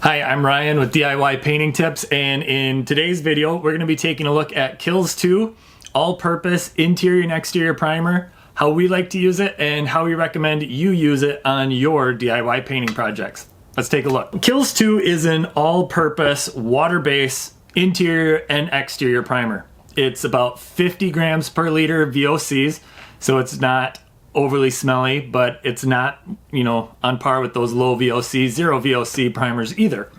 Hi, I'm Ryan with DIY Painting Tips, and in today's video we're going to be taking a look at Kilz 2 all-purpose interior and exterior primer, how we like to use it, and how we recommend you use it on your DIY painting projects. Let's take a look. Kilz 2 is an all-purpose water-based interior and exterior primer. It's about 50 grams per liter VOCs, so it's not overly smelly, but it's not, on par with those low VOC, zero VOC primers either.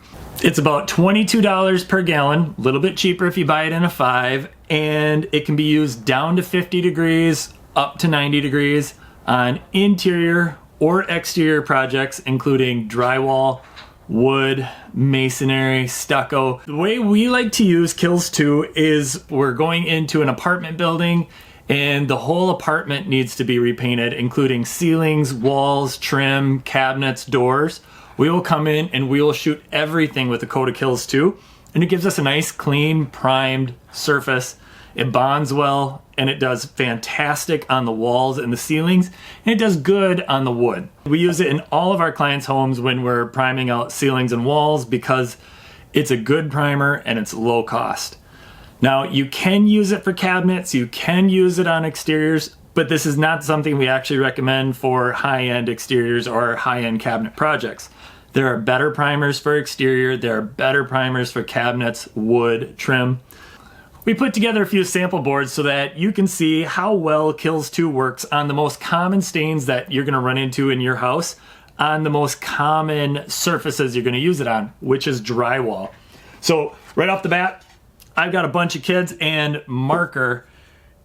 It's about $22 per gallon, a little bit cheaper if you buy it in a 5, and it can be used down to 50 degrees, up to 90 degrees on interior or exterior projects, including drywall, wood, masonry, stucco. The way we like to use Kilz 2 is we're going into an apartment building and the whole apartment needs to be repainted, including ceilings, walls, trim, cabinets, doors. We will come in and we will shoot everything with a coat of Kilz 2, and it gives us a nice, clean, primed surface. It bonds well, and it does fantastic on the walls and the ceilings, and it does good on the wood. We use it in all of our clients' homes when we're priming out ceilings and walls because it's a good primer and it's low cost. Now, you can use it for cabinets, you can use it on exteriors, but this is not something we actually recommend for high-end exteriors or high-end cabinet projects. There are better primers for exterior, there are better primers for cabinets, wood, trim. We put together a few sample boards so that you can see how well Kilz 2 works on the most common stains that you're going to run into in your house, on the most common surfaces you're going to use it on, which is drywall. So right off the bat, I've got a bunch of kids, and marker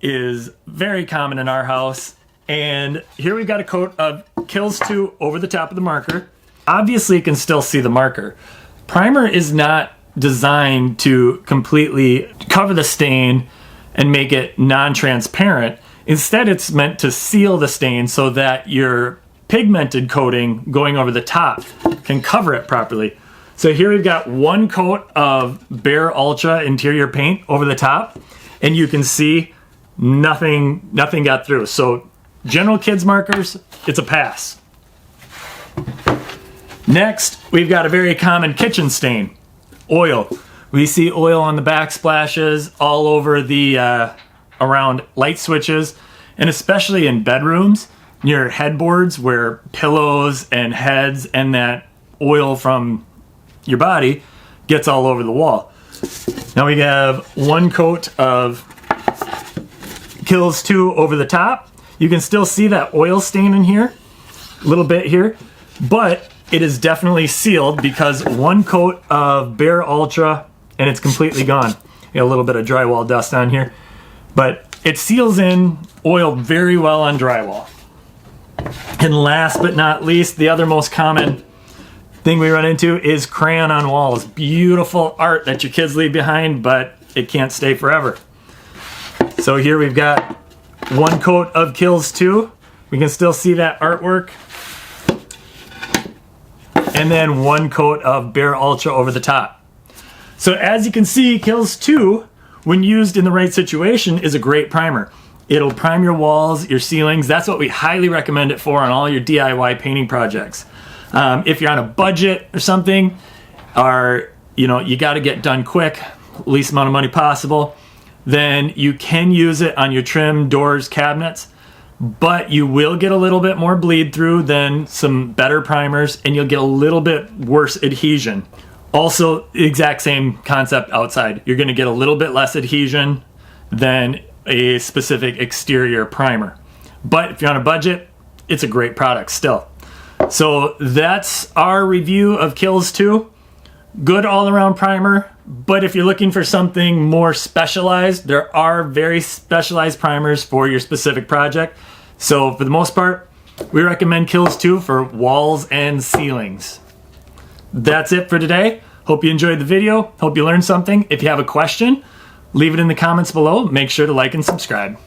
is very common in our house. And here we've got a coat of Kilz 2 over the top of the marker. Obviously, you can still see the marker. Primer is not designed to completely cover the stain and make it non-transparent. Instead, it's meant to seal the stain so that your pigmented coating going over the top can cover it properly. So here we've got one coat of Bare Ultra interior paint over the top, and you can see nothing got through. So general kids markers, it's a pass. Next, we've got a very common kitchen stain, oil. We see oil on the backsplashes all over the around light switches, and especially in bedrooms near headboards where pillows and heads and that oil from your body gets all over the wall. Now we have one coat of Kilz 2 over the top. You can still see that oil stain in here, a little bit here, but it is definitely sealed because one coat of Bare Ultra and it's completely gone. You got a little bit of drywall dust on here, but it seals in oil very well on drywall. And last but not least, the other most common thing we run into is crayon on walls. Beautiful art that your kids leave behind, but it can't stay forever. So here we've got one coat of Kilz 2. We can still see that artwork. And then one coat of Bare Ultra over the top. So as you can see, Kilz 2, when used in the right situation, is a great primer. It'll prime your walls, your ceilings. That's what we highly recommend it for on all your DIY painting projects. If you're on a budget or something, or you got to get done quick, least amount of money possible, then you can use it on your trim, doors, cabinets, but you will get a little bit more bleed through than some better primers, and you'll get a little bit worse adhesion. Also, the exact same concept outside. You're going to get a little bit less adhesion than a specific exterior primer. But if you're on a budget, it's a great product still. So that's our review of Kilz 2. Good all-around primer, but if you're looking for something more specialized, there are very specialized primers for your specific project. So for the most part, we recommend Kilz 2 for walls and ceilings. That's it for today. Hope you enjoyed the video. Hope you learned something. If you have a question, leave it in the comments below. Make sure to like and subscribe.